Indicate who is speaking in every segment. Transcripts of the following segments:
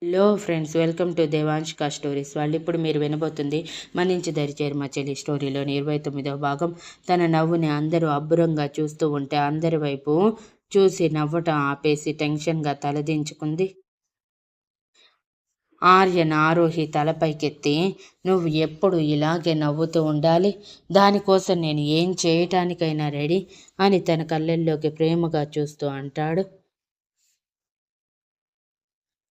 Speaker 1: Hello friends, welcome to దేవాంష్క stories. వాళ్ళు ఇప్పుడు మీరు వినబోతుంది మన్నించి దరిచేరు మా చెల్లి స్టోరీలోని 29వ భాగం. తన నవ్వుని అందరూ అబ్బురంగా చూస్తూ ఉంటే అందరి వైపు చూసి నవ్వటం ఆపేసి టెన్షన్గా తలదించుకుంది. ఆర్యన్ ఆరోహి తలపైకెత్తి, నువ్వు ఎప్పుడు ఇలాగే నవ్వుతూ ఉండాలి, దానికోసం నేను ఏం చేయటానికైనా రెడీ అని తన కళ్ళల్లోకి ప్రేమగా చూస్తూ అంటాడు.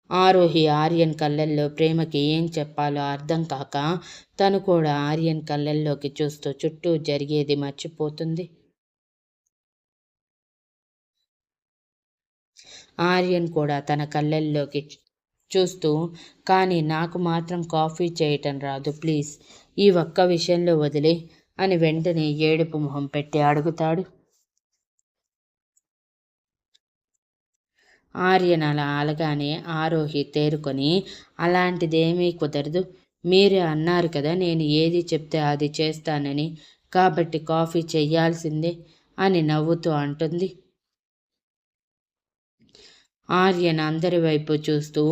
Speaker 1: ఆరోహి ఆర్యన్ కళ్ళల్లో ప్రేమకి ఏం చెప్పాలో అర్థం కాక తను కూడా ఆర్యన్ కళ్ళల్లోకి చూస్తూ చుట్టూ జరిగేది మర్చిపోతుంది. ఆర్యన్ కూడా తన కళ్ళల్లోకి చూస్తూ, కానీ నాకు మాత్రం కాఫీ చేయటం రాదు, ప్లీజ్ ఈ ఒక్క విషయంలో వదిలే అని వెంటనే ఏడుపు మొహం పెట్టి అడుగుతాడు. ఆర్యన్ అలా అలగానే ఆరోహి తేరుకొని, అలాంటిదేమీ కుదరదు, మీరే అన్నారు కదా నేను ఏది చెప్తే అది చేస్తానని, కాబట్టి కాఫీ చెయ్యాల్సిందే అని నవ్వుతూ అంటుంది. ఆర్యన్ అందరి వైపు చూస్తూ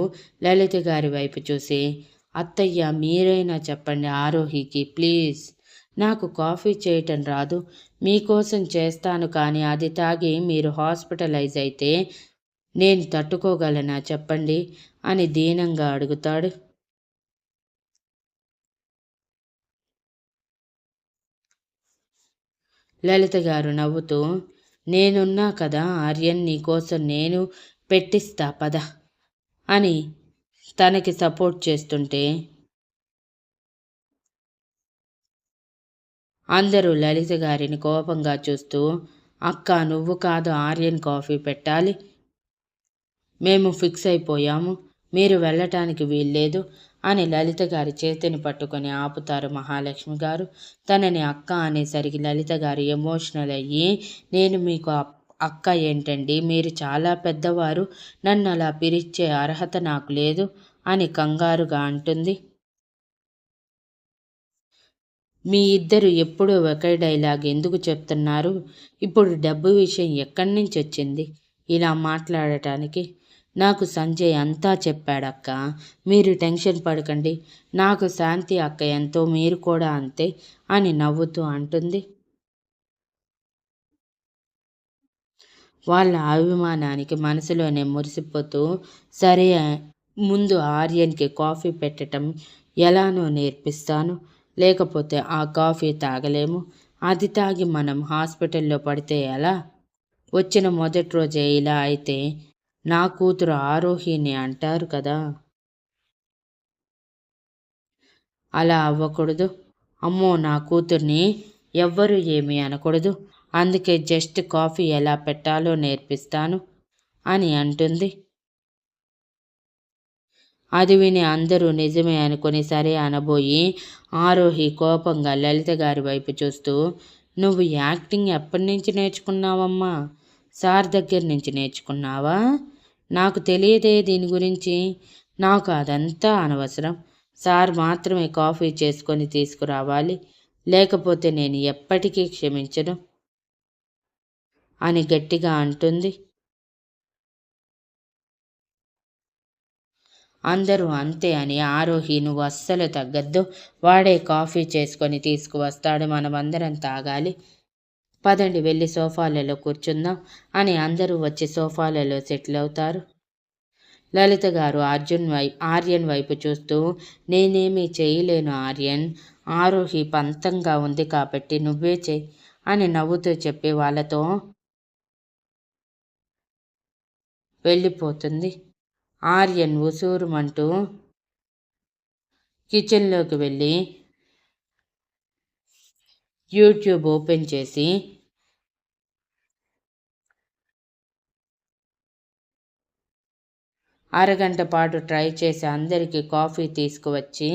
Speaker 1: లలిత గారి వైపు చూసి, అత్తయ్య మీరైనా చెప్పండి ఆరోహికి ప్లీజ్, నాకు కాఫీ చేయటం రాదు, మీకోసం చేస్తాను, కానీ అది తాగి మీరు హాస్పిటలైజ్ అయితే నేను తట్టుకోగలనా చెప్పండి అని దీనంగా అడుగుతాడు. లలిత గారు నవ్వుతూ, నేనున్నా కదా ఆర్యన్, నీకోసం నేను పెట్టిస్తా పద అని తనకి సపోర్ట్ చేస్తుంటే అందరూ లలిత గారిని కోపంగా చూస్తూ, అక్క నువ్వు కాదు ఆర్యన్ కాఫీ పెట్టాలి, మేము ఫిక్స్ అయిపోయాము, మీరు వెళ్ళటానికి వీల్లేదు అని లలిత గారి చేతిని పట్టుకొని ఆపుతారు మహాలక్ష్మి గారు. తనని అక్క అనేసరికి లలిత గారు ఎమోషనల్ అయ్యి, నేను మీకు అక్క ఏంటండి, మీరు చాలా పెద్దవారు, నన్ను అలా పిలిచే అర్హత నాకు లేదు అని కంగారుగా అంటుంది. మీ ఇద్దరు ఎప్పుడూ ఒకే డైలాగ్ ఎందుకు చెప్తున్నారు, ఇప్పుడు డబ్బు విషయం ఎక్కడి నుంచి వచ్చింది ఇలా మాట్లాడటానికి, నాకు సంజయ్ అంతా చెప్పాడక్క, మీరు టెన్షన్ పడకండి, నాకు శాంతి అక్క ఎంతో మీరు కూడా అంతే అని నవ్వుతూ అంటుంది. వాళ్ళ అభిమానానికి మనసులోనే మురిసిపోతూ, సరే ముందు ఆర్యన్కి కాఫీ పెట్టడం ఎలానో నేర్పిస్తాను, లేకపోతే ఆ కాఫీ తాగలేము, అది తాగి మనం హాస్పిటల్లో పడితే ఎలా, వచ్చిన మొదటి రోజే ఇలా అయితే నా కూతురు ఆరోహిని అంటారు కదా, అలా అవ్వకూడదు, అమ్మో నా కూతుర్ని ఎవ్వరూ ఏమీ అనకూడదు, అందుకే జస్ట్ కాఫీ ఎలా పెట్టాలో నేర్పిస్తాను అని అంటుంది. అది విని అందరూ నిజమే అనుకుని సరే అనబోయి ఆరోహి కోపంగా లలిత గారి వైపు చూస్తూ, నువ్వు యాక్టింగ్ ఎప్పటి నుంచి నేర్చుకున్నావమ్మా, సార్ దగ్గర నుంచి నేర్చుకున్నావా, నాకు తెలియదే దీని గురించి, నాకు అదంతా అనవసరం, సార్ మాత్రమే కాఫీ చేసుకొని తీసుకురావాలి, లేకపోతే నేను ఎప్పటికీ క్షమించను అని గట్టిగా అంటుంది. అందరూ అంతే అని ఆరోహి నువ్వు అస్సలు తగ్గద్దు, వాడే కాఫీ చేసుకొని తీసుకువస్తాడు, మనమందరం తాగాలి, పదండి వెళ్ళి సోఫాలలో కూర్చుందాం అని అందరూ వచ్చి సోఫాలలో సెటిల్ అవుతారు. లలిత గారు ఆర్యన్ వైపు చూస్తూ, నేనేమీ చేయలేను ఆర్యన్, ఆరోహి పంతంగా ఉంది కాబట్టి నువ్వే చెయ్యి అని నవ్వుతూ చెప్పి వాళ్ళతో వెళ్ళిపోతుంది. ఆర్యన్ ఉసూరుమంటూ కిచెన్లోకి వెళ్ళి యూట్యూబ్ ఓపెన్ చేసి అరగంట పాటు ట్రై చేసి అందరికీ కాఫీ తీసుకువచ్చి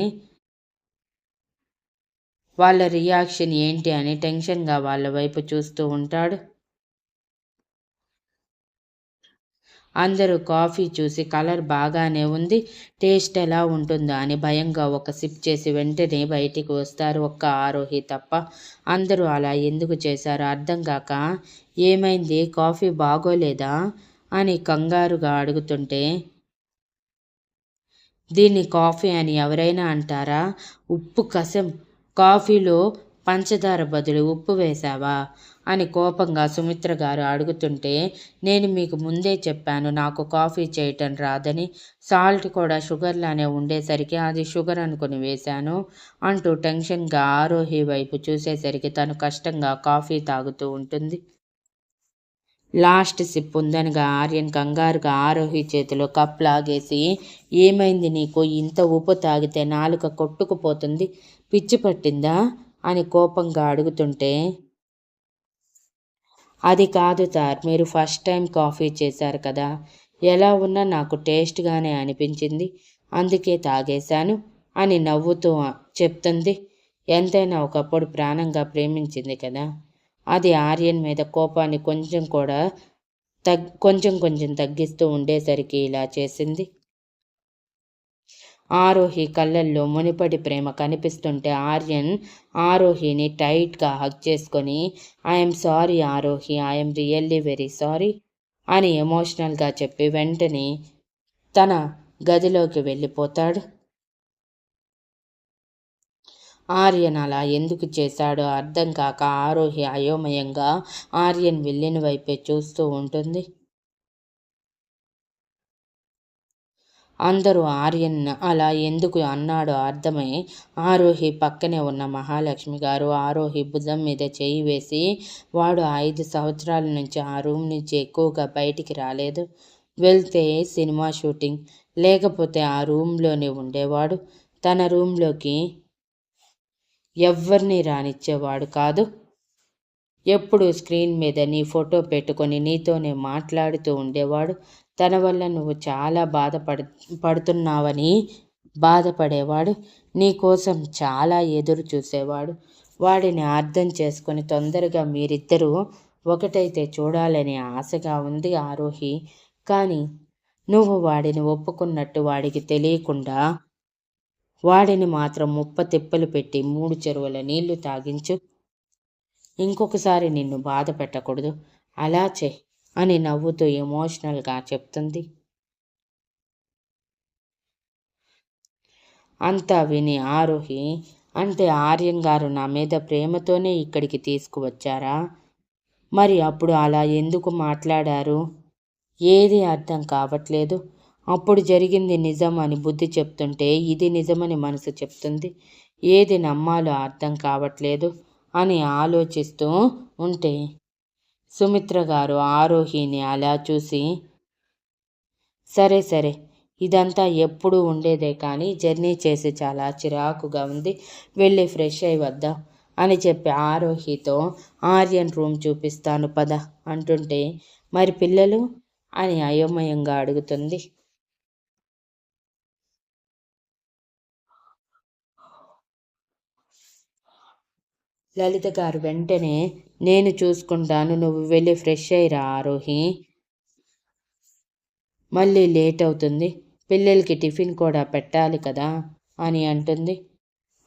Speaker 1: వాళ్ళ రియాక్షన్ ఏంటి అని టెన్షన్గా వాళ్ళ వైపు చూస్తూ ఉంటాడు. అందరూ కాఫీ చూసి కలర్ బాగానే ఉంది, టేస్ట్ ఎలా ఉంటుందో అని భయంగా ఒక సిప్ చేసి వెంటనే బయటికి వస్తారు, ఒక్క ఆరోహి తప్ప. అందరూ అలా ఎందుకు చేశారో అర్థం కాక, ఏమైంది కాఫీ బాగోలేదా అని కంగారుగా అడుగుతుంటే దీన్ని కాఫీ అని ఎవరైనా అంటారా? ఉప్పు కసం. కాఫీలో పంచదార బదులు ఉప్పు వేశావా అని కోపంగా సుమిత్ర గారు అడుగుతుంటే, నేను మీకు ముందే చెప్పాను నాకు కాఫీ చేయటం రాదని. సాల్ట్ కూడా షుగర్లానే ఉండేసరికి అది షుగర్ అనుకుని వేశాను అంటూ టెన్షన్గా ఆరోహి వైపు చూసేసరికి తను కష్టంగా కాఫీ తాగుతూ ఉంటుంది. లాస్ట్ సిప్ ఉందనగా ఆర్యన్ కంగారుగా ఆరోహి చేతిలో కప్ లాగేసి, ఏమైంది నీకు? ఇంత ఉప్పు తాగితే నాలుక కొట్టుకుపోతుంది, పిచ్చి పట్టిందా అని కోపంగా అడుగుతుంటే, అది కాదు సార్, మీరు ఫస్ట్ టైం కాఫీ చేశారు కదా, ఎలా ఉన్నా నాకు టేస్ట్గానే అనిపించింది, అందుకే తాగేశాను అని నవ్వుతూ చెప్తుంది. ఎంతైనా ఒకప్పుడు ప్రాణంగా ప్రేమించింది కదా. అది ఆర్యన్ మీద కోపాన్ని కొంచెం కొంచెం తగ్గిస్తూ ఉండేసరికి ఇలా చేసింది. ఆరోహి కళ్ళల్లో మునిపటి ప్రేమ కనిపిస్తుంటే ఆర్యన్ ఆరోహిని టైట్గా హగ్ చేసుకొని, I'm sorry Aarohi, I'm really very sorry అని ఎమోషనల్గా చెప్పి వెంటనే తన గదిలోకి వెళ్ళిపోతాడు. ఆర్యన్ అలా ఎందుకు చేశాడో అర్థం కాక ఆరోహి అయోమయంగా ఆర్యన్ వెళ్ళిన వైపే చూస్తూ ఉంటుంది. అందరూ ఆర్యన్ అలా ఎందుకు అన్నాడో అర్థమై ఆరోహి పక్కనే ఉన్న మహాలక్ష్మి గారు ఆరోహి భుజం మీద చేయి వేసి, వాడు 5 సంవత్సరాల నుంచి ఆ రూమ్ నుంచి ఎక్కువగా బయటికి రాలేదు. వెళ్తే సినిమా షూటింగ్, లేకపోతే ఆ రూమ్లోనే ఉండేవాడు. తన రూమ్లోకి ఎవ్వరినీ రానిచ్చేవాడు కాదు. ఎప్పుడు స్క్రీన్ మీద నీ ఫోటో పెట్టుకొని నీతోనే మాట్లాడుతూ ఉండేవాడు. తన వల్ల నువ్వు చాలా పడుతున్నావని బాధపడేవాడు. నీ కోసం చాలా ఎదురు చూసేవాడు. వాడిని అర్థం చేసుకొని తొందరగా మీరిద్దరూ ఒకటైతే చూడాలని ఆశగా ఉంది ఆరోహి. కానీ నువ్వు వాడిని ఒప్పుకున్నట్టు వాడికి తెలియకుండా వాడిని మాత్రం తిప్పలు పెట్టి 3 చెరువుల నీళ్లు తాగించు. ఇంకొకసారి నిన్ను బాధ పెట్టకూడదు, అలా చెయ్యి అని నవ్వుతూ ఎమోషనల్గా చెప్తుంది. అంతా విని ఆరోహి, అంటే ఆర్యన్ గారు నా మీద ప్రేమతోనే ఇక్కడికి తీసుకువచ్చారా? మరి అప్పుడు అలా ఎందుకు మాట్లాడారు? ఏది అర్థం కావట్లేదు. అప్పుడు జరిగింది నిజం అని బుద్ధి చెప్తుంటే ఇది నిజమని మనసు చెప్తుంది. ఏది నమ్మాలో అర్థం కావట్లేదు అని ఆలోచిస్తూ ఉంటే సుమిత్ర గారు ఆరోహిని అలా చూసి, సరే సరే, ఇదంతా ఎప్పుడూ ఉండేదే కానీ జర్నీ చేసి చాలా చిరాకుగా ఉంది, వెళ్ళి ఫ్రెష్ అయి వద్దాం అని చెప్పి ఆరోహితో ఆర్యన్ రూమ్ చూపిస్తాను పద అంటుంటే, మరి పిల్లలు అని అయోమయంగా అడుగుతుంది. లలిత గారు వెంటనే, నేను చూసుకుంటాను, నువ్వు వెళ్ళి ఫ్రెష్ అయ్యిరా ఆరోహి, మళ్ళీ లేట్ అవుతుంది, పిల్లలకి టిఫిన్ కూడా పెట్టాలి కదా అని అంటుంది.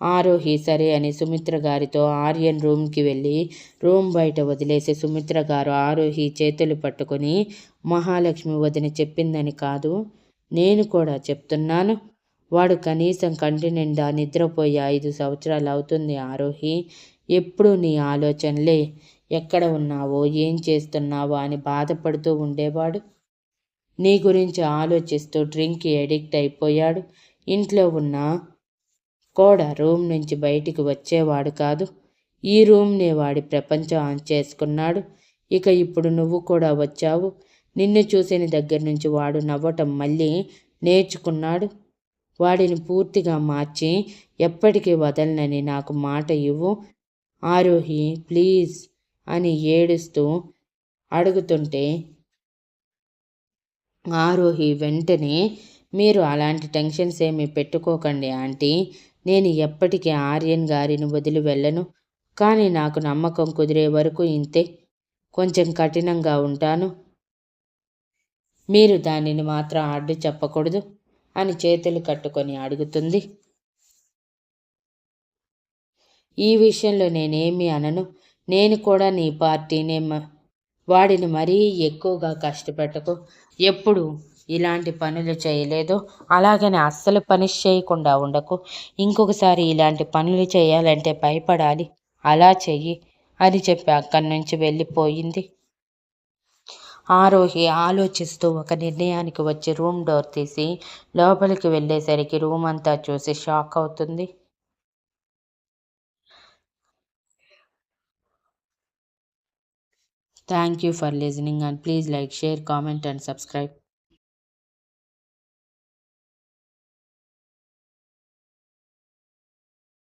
Speaker 1: ఆరోహి సరే అని సుమిత్ర గారితో ఆర్యన్ రూమ్కి వెళ్ళి రూమ్ బయట వదిలేసి సుమిత్ర గారు ఆరోహి చేతులు పట్టుకొని, మహాలక్ష్మి వదిన చెప్పిందని కాదు, నేను కూడా చెప్తున్నాను, వాడు కనీసం కంటి నిండా నిద్రపోయి 5 సంవత్సరాలు అవుతుంది ఆరోహి. ఎప్పుడూ నీ ఆలోచనలే, ఎక్కడ ఉన్నావో ఏం చేస్తున్నావో అని బాధపడుతూ ఉండేవాడు. నీ గురించి ఆలోచిస్తూ డ్రింక్కి ఎడిక్ట్ అయిపోయాడు. ఇంట్లో ఉన్న కూడా రూమ్ నుంచి బయటికి వచ్చేవాడు కాదు. ఈ రూమ్నే వాడి ప్రపంచం చేసుకున్నాడు. ఇక ఇప్పుడు నువ్వు కూడా వచ్చావు. నిన్ను చూసిన దగ్గర నుంచి వాడు నవ్వటం మళ్ళీ నేర్చుకున్నాడు. వాడిని పూర్తిగా మార్చి ఎప్పటికీ వదలనని నాకు మాట ఇవ్వు ఆరోహి ప్లీజ్ అని ఏడుస్తూ అడుగుతుంటే ఆరోహి వెంటనే, మీరు అలాంటి టెన్షన్స్ ఏమీ పెట్టుకోకండి ఆంటీ, నేను ఎప్పటికీ ఆర్యన్ గారిని వదిలి వెళ్ళను, కానీ నాకు నమ్మకం కుదిరే వరకు ఇంతే, కొంచెం కఠినంగా ఉంటాను, మీరు దానిని మాత్రం అడ్డు చెప్పకూడదు అని చేతులు కట్టుకొని అడుగుతుంది. ఈ విషయంలో నేనేమీ అనను, నేను కూడా నీ పార్టీనే. వాడిని మరీ ఎక్కువగా కష్టపెట్టకు, ఎప్పుడు ఇలాంటి పనులు చేయలేదు, అలాగని అస్సలు పనిష్ చేయకుండా ఉండకు. ఇంకొకసారి ఇలాంటి పనులు చేయాలంటే భయపడాలి, అలా చెయ్యి అని చెప్పి అక్కడి నుంచి వెళ్ళిపోయింది. ఆరోహి ఆలోచిస్తూ ఒక నిర్ణయానికి వచ్చి రూమ్ డోర్ తీసి లోపలికి వెళ్ళేసరికి రూమ్ అంతా చూసి షాక్ అవుతుంది. Thank you for listening and please like, share, comment and subscribe.